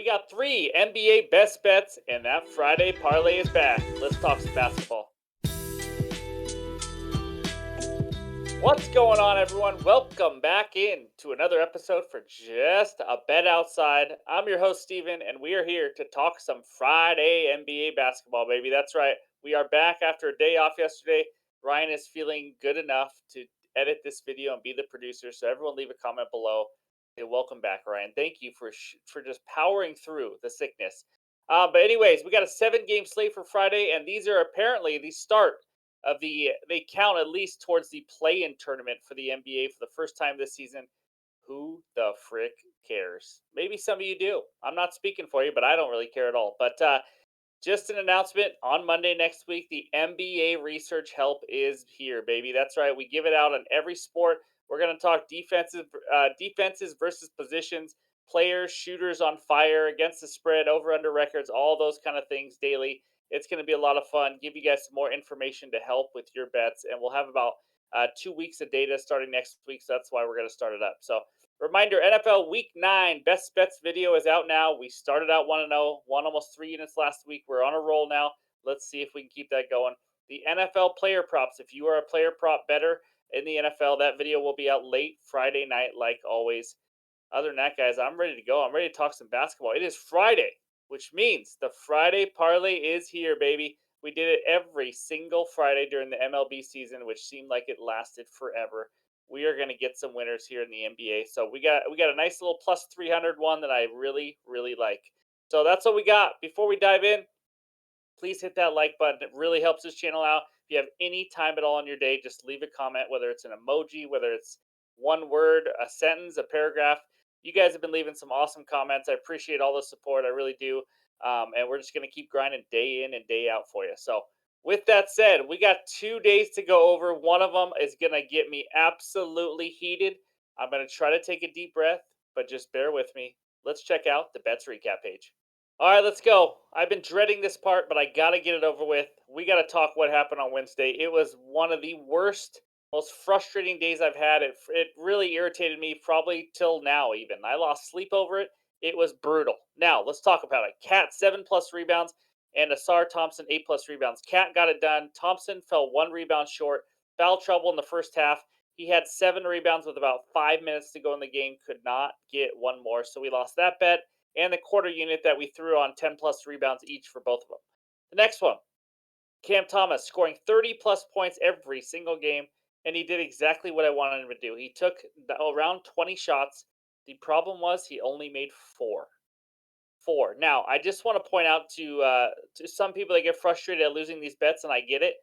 got 3 NBA best bets, and that Friday parlay is back. Let's talk some basketball. What's going on, everyone? Welcome back in to another episode for Just a Bet Outside. I'm your host, Steven, and we are here to talk some Friday NBA basketball, baby. That's right. We are back after a day off yesterday. Ryan is feeling good enough to edit this video and be the producer, so everyone leave a comment below. Hey, welcome back, Ryan. Thank you for just powering through the sickness. But anyways, we got a 7-game slate for Friday, and these are apparently the start of they count at least towards the play-in tournament for the NBA for the first time this season. Who the frick cares? Maybe some of you do. I'm not speaking for you, but I don't really care at all. But just an announcement on Monday next week, the NBA research help is here, baby. That's right. We give it out on every sport. We're going to talk defenses versus positions, players, shooters on fire, against the spread, over under records, all those kind of things daily. It's going to be a lot of fun. Give you guys some more information to help with your bets, and we'll have about 2 weeks of data starting next week. So that's why we're going to start it up. So reminder, NFL Week 9 Best Bets video is out now. We started out 1-0, won almost 3 units last week. We're on a roll now. Let's see if we can keep that going. The NFL player props. If you are a player prop bettor in the NFL, that video will be out late Friday night, like always. Other than that, guys, I'm ready to go. I'm ready to talk some basketball. It is Friday, which means the Friday parlay is here, baby. We did it every single Friday during the MLB season, which seemed like it lasted forever. We are going to get some winners here in the NBA. So we got a nice little plus 300 one that I really like. So that's what we got. Before we dive in, please hit that like button. It really helps this channel out. If you have any time at all in your day, just leave a comment, whether it's an emoji, whether it's one word, a sentence, a paragraph. You guys have been leaving some awesome comments. I appreciate all the support. I really do. And we're just going to keep grinding day in and day out for you. So with that said, we got 2 days to go over. One of them is going to get me absolutely heated. I'm going to try to take a deep breath, but just bear with me. Let's check out the bets recap page. All right, let's go. I've been dreading this part, but I got to get it over with. We got to talk what happened on Wednesday. It was one of the worst, most frustrating days I've had. It really irritated me probably till now even. I lost sleep over it. It was brutal. Now, let's talk about it. Cat 7+ rebounds and Asar Thompson 8+ rebounds. Cat got it done. Thompson fell 1 rebound short. Foul trouble in the first half. He had 7 rebounds with about 5 minutes to go in the game. Could not get one more. So we lost that bet and the quarter unit that we threw on 10+ rebounds each for both of them. The next one, Cam Thomas scoring 30+ points every single game, and he did exactly what I wanted him to do. He took around 20 shots. The problem was he only made 4. Now, I just want to point out to some people that get frustrated at losing these bets, and I get it.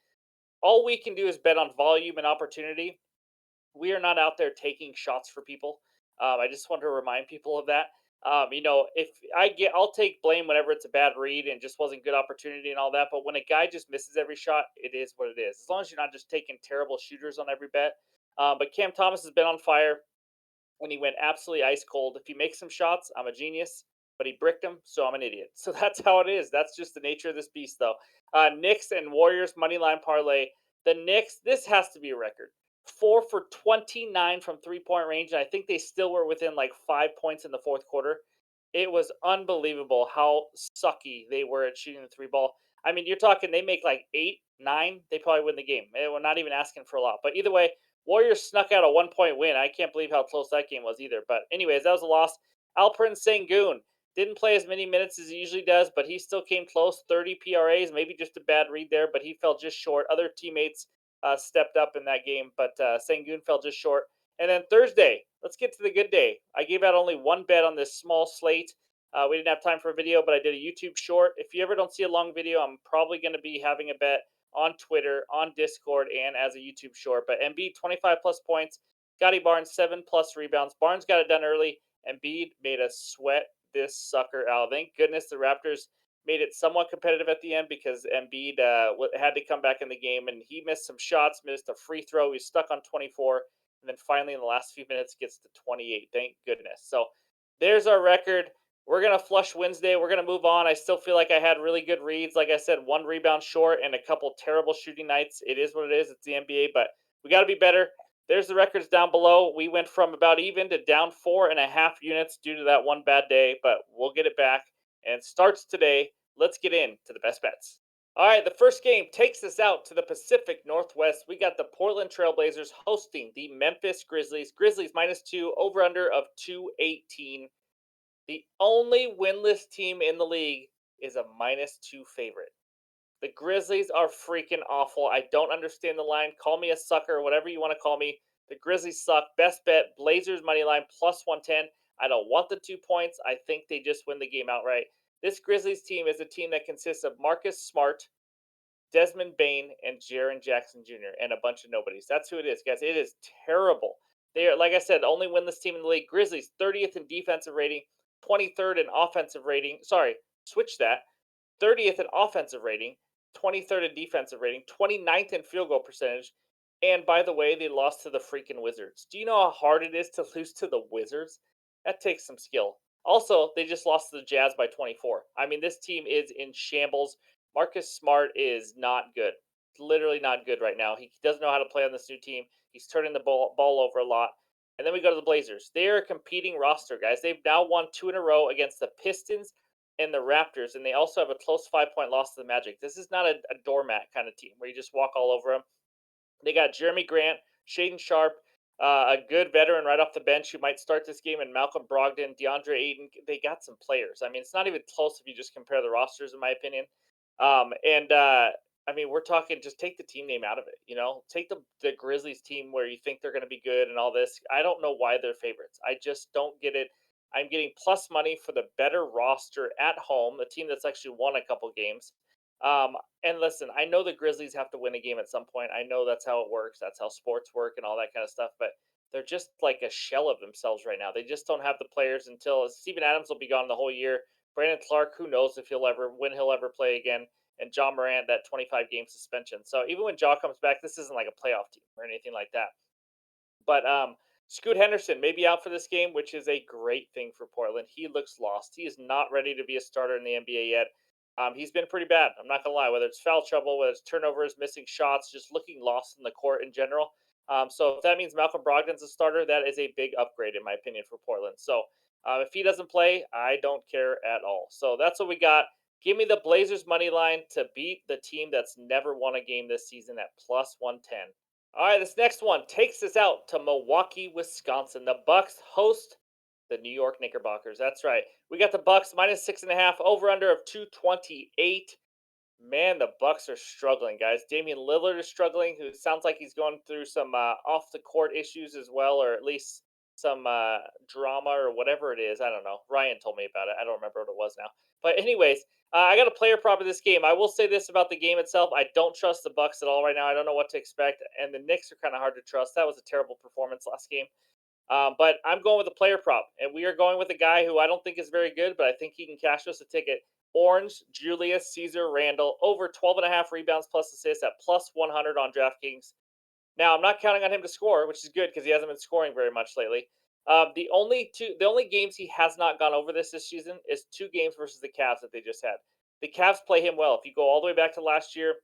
All we can do is bet on volume and opportunity. We are not out there taking shots for people. I just want to remind people of that. If I'll take blame whenever it's a bad read and just wasn't good opportunity and all that. But when a guy just misses every shot, it is what it is. As long as you're not just taking terrible shooters on every bet. But Cam Thomas has been on fire when he went absolutely ice cold. If he makes some shots, I'm a genius. But he bricked them, so I'm an idiot. So that's how it is. That's just the nature of this beast, though. Knicks and Warriors moneyline parlay. The Knicks, this has to be a record. 4 for 29 from 3-point range, and I think they still were within like 5 points in the fourth quarter. It was unbelievable how sucky they were at shooting the 3 ball. I mean, you're talking they make like 8, 9, they probably win the game. We're not even asking for a lot. But either way, Warriors snuck out a 1-point win. I can't believe how close that game was either. But anyways, that was a loss. Alperen Sengun didn't play as many minutes as he usually does, but he still came close. 30 PRAs, maybe just a bad read there, but he fell just short. Other teammates stepped up in that game, but Sengun fell just short. And then Thursday, let's get to the good day. I gave out only one bet on this small slate. We didn't have time for a video, but I did a YouTube short. If you ever don't see a long video, I'm probably going to be having a bet on Twitter, on Discord, and as a YouTube short. But Embiid, 25+ points. Scotty Barnes, 7+ rebounds. Barnes got it done early. Embiid made us sweat this sucker out. Thank goodness the Raptors made it somewhat competitive at the end because Embiid had to come back in the game, and he missed some shots, missed a free throw. He was stuck on 24, and then finally in the last few minutes gets to 28. Thank goodness. So there's our record. We're going to flush Wednesday. We're going to move on. I still feel like I had really good reads. Like I said, 1 rebound short and a couple terrible shooting nights. It is what it is. It's the NBA, but we got to be better. There's the records down below. We went from about even to down 4.5 units due to that one bad day, but we'll get it back. And it starts today. Let's get into the best bets. All right, the first game takes us out to the Pacific Northwest. We got the Portland Trailblazers hosting the Memphis Grizzlies. Grizzlies -2, over under of 218. The only winless team in the league is a -2 favorite. The Grizzlies are freaking awful. I don't understand the line. Call me a sucker, whatever you want to call me. The Grizzlies suck. Best bet, Blazers money line +110. I don't want the 2 points. I think they just win the game outright. This Grizzlies team is a team that consists of Marcus Smart, Desmond Bain, and Jaren Jackson Jr., and a bunch of nobodies. That's who it is, guys. It is terrible. They are, like I said, only win this team in the league. Grizzlies, 30th in defensive rating, 23rd in offensive rating. Sorry, switch that. 30th in offensive rating, 23rd in defensive rating, 29th in field goal percentage. And by the way, they lost to the freaking Wizards. Do you know how hard it is to lose to the Wizards? That takes some skill. Also, they just lost to the Jazz by 24. I mean, this team is in shambles. Marcus Smart is not good. Literally not good right now. He doesn't know how to play on this new team. He's turning the ball over a lot. And then we go to the Blazers. They are a competing roster, guys. They've now won 2 in a row against the Pistons and the Raptors, and they also have a close 5-point loss to the Magic. This is not a doormat kind of team where you just walk all over them. They got Jeremy Grant, Shaden Sharp, a good veteran right off the bench who might start this game, and Malcolm Brogdon, DeAndre Ayton. They got some players. I mean, it's not even close if you just compare the rosters, in my opinion. I mean, we're talking just take the team name out of it. Take the Grizzlies team where you think they're going to be good and all this. I don't know why they're favorites. I just don't get it. I'm getting plus money for the better roster at home, the team that's actually won a couple games. And listen, I know the Grizzlies have to win a game at some point. I know that's how it works. That's how sports work and all that kind of stuff. But they're just like a shell of themselves right now. They just don't have the players until Steven Adams will be gone the whole year. Brandon Clark, who knows if when he'll ever play again. And John Morant, that 25-game suspension. So even when Jaw comes back, this isn't like a playoff team or anything like that. But Scoot Henderson may be out for this game, which is a great thing for Portland. He looks lost. He is not ready to be a starter in the NBA yet. He's been pretty bad. I'm not gonna lie. Whether it's foul trouble, whether it's turnovers, missing shots, just looking lost in the court in general. So if that means Malcolm Brogdon's a starter, that is a big upgrade in my opinion for Portland. So if he doesn't play, I don't care at all. So that's what we got. Give me the Blazers money line to beat the team that's never won a game this season at +110. All right, this next one takes us out to Milwaukee, Wisconsin. The Bucks host the New York Knickerbockers. That's right. We got the Bucks -6.5, over under of 228. Man, the Bucks are struggling, guys. Damian Lillard is struggling, who sounds like he's going through some off the court issues as well, or at least some drama or whatever it is. I don't know. Ryan told me about it. I don't remember what it was now. But anyways, I got a player prop in this game. I will say this about the game itself: I don't trust the Bucks at all right now. I don't know what to expect, and the Knicks are kind of hard to trust. That was a terrible performance last game. But I'm going with a player prop, and we are going with a guy who I don't think is very good, but I think he can cash us a ticket. Orange Julius Caesar Randle, over 12.5 rebounds plus assists at +100 on DraftKings. Now, I'm not counting on him to score, which is good because he hasn't been scoring very much lately. The only games he has not gone over this season is 2 games versus the Cavs that they just had. The Cavs play him well. If you go all the way back to last year,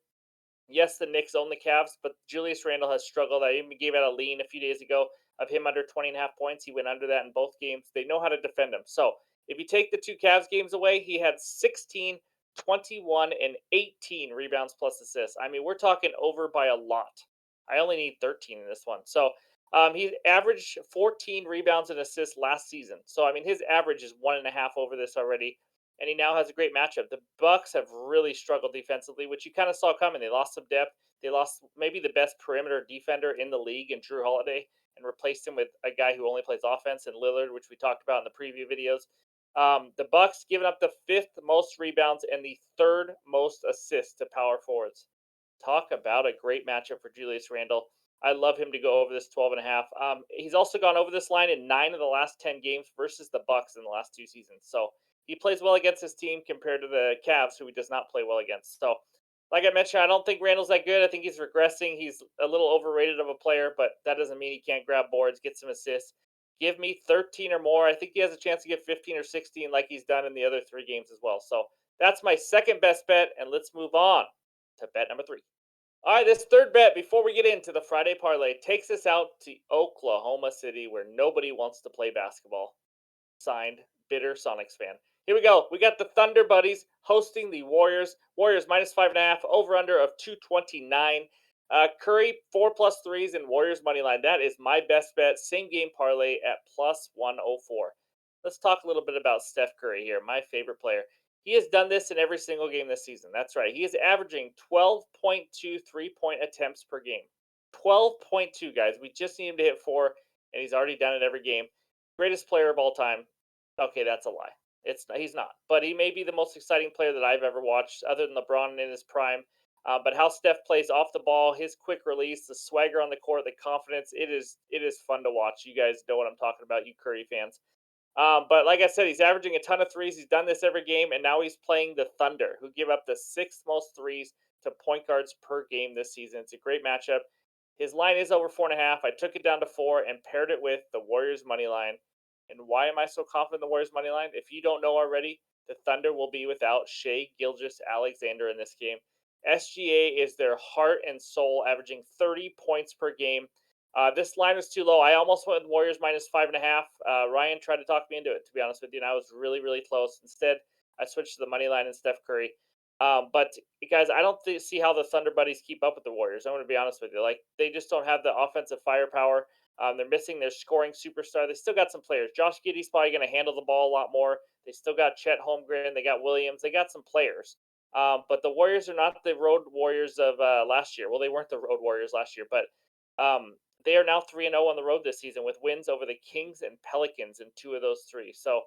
yes, the Knicks own the Cavs, but Julius Randle has struggled. I even gave out a lean a few days ago of him under 20.5 points. He went under that in both games. They know how to defend him. So if you take the 2 Cavs games away, he had 16, 21, and 18 rebounds plus assists. I mean, we're talking over by a lot. I only need 13 in this one. So he averaged 14 rebounds and assists last season. So I mean, his average is 1.5 over this already, and he now has a great matchup. The Bucks have really struggled defensively, which you kind of saw coming. They lost some depth. They lost maybe the best perimeter defender in the league in Drew Holiday, and replaced him with a guy who only plays offense in Lillard, which we talked about in the preview videos. The Bucks giving up the 5th most rebounds and the 3rd most assists to power forwards. Talk about a great matchup for Julius Randle. I love him to go over this 12.5. He's also gone over this line in 9 of the last 10 games versus the Bucks in the last 2 seasons. So he plays well against his team compared to the Cavs, who he does not play well against. So, like I mentioned, I don't think Randall's that good. I think he's regressing. He's a little overrated of a player, but that doesn't mean he can't grab boards, get some assists. Give me 13 or more. I think he has a chance to get 15 or 16 like he's done in the other 3 games as well. So that's my second best bet, and let's move on to bet number 3. All right, this third bet before we get into the Friday parlay takes us out to Oklahoma City, where nobody wants to play basketball. Signed, bitter Sonics fan. Here we go. We got the Thunder Buddies hosting the Warriors. Warriors minus 5.5, over under of 229. Curry, 4 plus threes, and Warriors money line. That is my best bet. Same game parlay at plus 104. Let's talk a little bit about Steph Curry here, my favorite player. He has done this in every single game this season. That's right. He is averaging 12.2 3-point attempts per game. 12.2, guys. We just need him to hit four, and he's already done it every game. Greatest player of all time. Okay, that's a lie. He's not, but he may be the most exciting player that I've ever watched, other than LeBron in his prime. But how Steph plays off the ball, his quick release, the swagger on the court, the confidence, it is fun to watch. You guys know what I'm talking about, you Curry fans. But like I said, he's averaging a ton of threes. He's done this every game, and now he's playing the Thunder, who give up the sixth most threes to point guards per game this season. It's a great matchup. His line is over 4.5. I took it down to 4 and paired it with the Warriors money line. And why am I so confident in the Warriors money line? If you don't know already, the Thunder will be without Shea Gilgeous Alexander in this game. SGA is their heart and soul, averaging 30 points per game. This line was too low. I almost went with Warriors minus 5.5. Ryan tried to talk me into it, to be honest with you, and I was really, really close. Instead, I switched to the money line and Steph Curry. But guys, I don't see how the Thunder Buddies keep up with the Warriors. I'm going to be honest with you. Like, they just don't have the offensive firepower. They're missing their scoring superstar. They still got some players. Josh Giddey's probably going to handle the ball a lot more. They still got Chet Holmgren. They got Williams. They got some players. But the Warriors are not the road Warriors of last year. Well, they weren't the road Warriors last year, but they are now 3-0 on the road this season with wins over the Kings and Pelicans in two of those three. So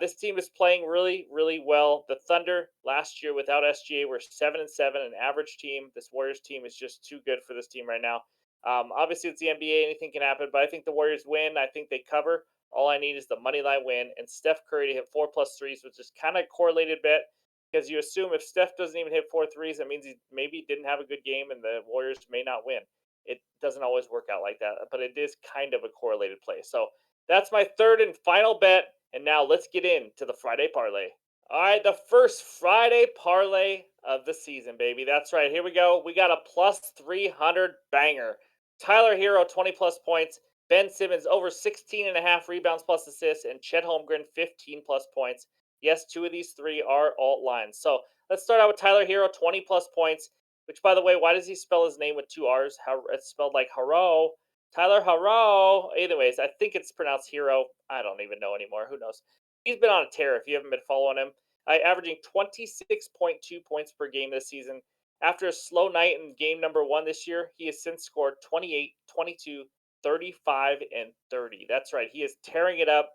this team is playing really, really well. The Thunder last year without SGA were 7-7, an average team. This Warriors team is just too good for this team right now. Obviously, it's the NBA; anything can happen. But I think the Warriors win. I think they cover. All I need is the money line win and Steph Curry to hit 4 plus threes, which is kind of correlated bet because you assume if Steph doesn't even hit 4 threes, that means he maybe didn't have a good game and the Warriors may not win. It doesn't always work out like that, but it is kind of a correlated play. So that's my third and final bet. And now let's get into the Friday parlay. All right, the first Friday parlay of the season, baby. That's right. Here we go. We got a plus 300 banger. Tyler Hero, 20 plus points. Ben Simmons, over 16 and a half rebounds plus assists. And Chet Holmgren, 15 plus points. Yes, two of these three are alt lines. So let's start out with Tyler Hero, 20 plus points. Which, by the way, why does he spell his name with two R's? How it's spelled like Haro. Tyler Haro. Anyways, I think it's pronounced Hero. I don't even know anymore. Who knows? He's been on a tear if you haven't been following him. Averaging 26.2 points per game this season. After a slow night in game number one this year, he has since scored 28, 22, 35, and 30. That's right. He is tearing it up.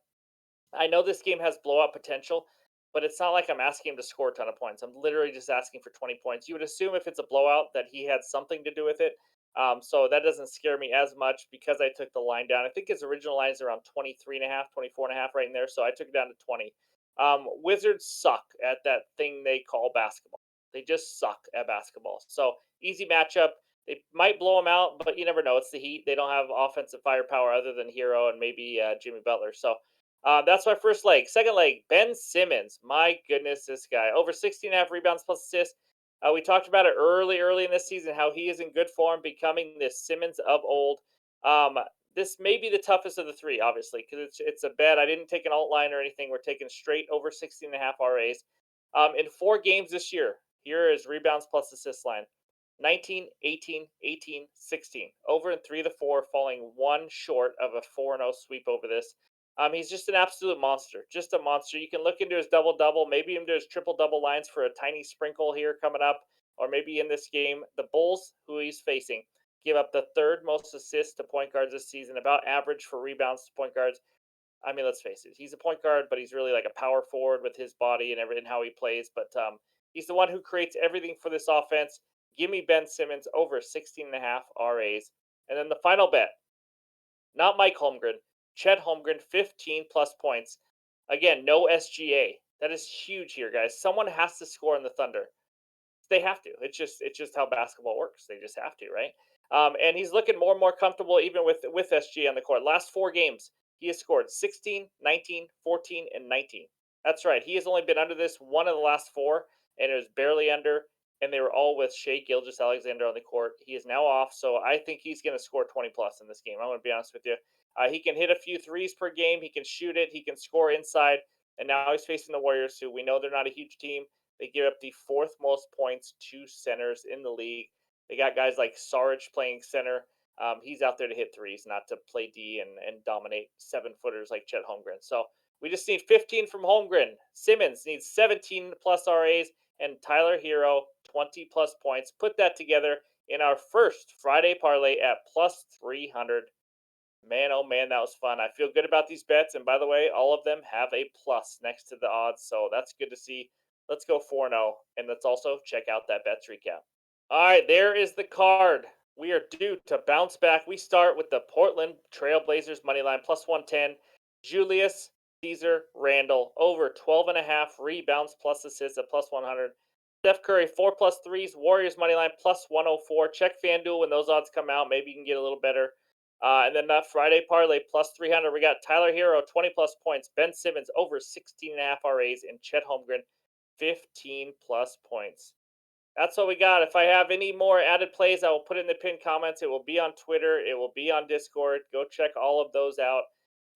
I know this game has blowout potential, but it's not like I'm asking him to score a ton of points. I'm literally just asking for 20 points. You would assume if it's a blowout that he had something to do with it. So that doesn't scare me as much because I took the line down. I think his original line is around 23.5, 24.5 right in there. So I took it down to 20. Wizards suck at that thing they call basketball. They just suck at basketball. So easy matchup. They might blow them out, but you never know. It's the Heat. They don't have offensive firepower other than Hero and maybe Jimmy Butler. So that's my first leg. Second leg, Ben Simmons. My goodness, this guy. Over 16.5 rebounds plus assists. We talked about it early in this season, how he is in good form, becoming this Simmons of old. Um, this may be the toughest of the three, obviously, because it's a bet. I didn't take an alt line or anything. We're taking straight over 16.5 RAs. In 4 games this year, here is rebounds plus assist line. 19, 18, 18, 16. Over in 3 of the 4, falling one short of a 4-0 sweep over this. He's just an absolute monster, just a monster. You can look into his double double, maybe into his triple double lines for a tiny sprinkle here coming up, or maybe in this game. The Bulls, who he's facing, give up the third most assists to point guards this season, about average for rebounds to point guards. I mean, let's face it, he's a point guard, but he's really like a power forward with his body and everything how he plays. But he's the one who creates everything for this offense. Give me Ben Simmons over 16.5 RAs. And then the final bet, not Mike Holmgren, Chet Holmgren, 15 plus points. Again, no SGA. That is huge here, guys. Someone has to score in the Thunder. They have to. It's just how basketball works. They just have to, right? And he's looking more and more comfortable even with SGA on the court. Last 4 games, he has scored 16, 19, 14, and 19. That's right. He has only been under this one of the last 4, and it was barely under. and they were all with Shea Gilgeous-Alexander on the court. He is now off, so I think he's going to score 20 plus in this game. I'm going to be honest with you. He can hit a few threes per game. He can shoot it. He can score inside. And now he's facing the Warriors, who we know they're not a huge team. They give up the fourth most points to centers in the league. They got guys like Saric playing center. He's out there to hit threes, not to play D and dominate 7-footers like Chet Holmgren. So we just need 15 from Holmgren. Simmons needs 17 plus RAs, and Tyler Hero 20 plus points. Put that together in our first Friday parlay at plus 300. Man, oh man, that was fun. I feel good about these bets. And by the way, all of them have a plus next to the odds. So that's good to see. Let's go 4-0. And let's also check out that bets recap. All right, there is the card. We are due to bounce back. We start with the Portland Trail Blazers money line plus 110. Julius Caesar Randle over 12.5 rebounds plus assists at plus 100. Steph Curry 4 plus threes. Warriors money line plus 104. Check FanDuel when those odds come out. Maybe you can get a little better. And then that Friday parlay plus 300. We got Tyler Hero 20 plus points. Ben Simmons over 16.5 RAs, and Chet Holmgren 15 plus points. That's what we got. If I have any more added plays, I will put it in the pinned comments. It will be on Twitter. It will be on Discord. Go check all of those out.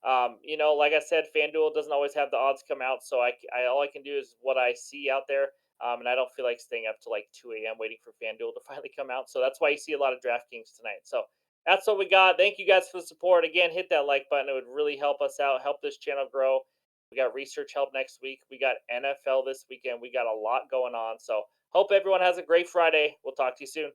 Like I said, FanDuel doesn't always have the odds come out, so all I can do is what I see out there. And I don't feel like staying up to like 2 a.m. waiting for FanDuel to finally come out. So that's why you see a lot of DraftKings tonight. So that's what we got. Thank you guys for the support. Again, hit that like button. It would really help us out, help this channel grow. We got research help next week. We got NFL this weekend. We got a lot going on. So hope everyone has a great Friday. We'll talk to you soon.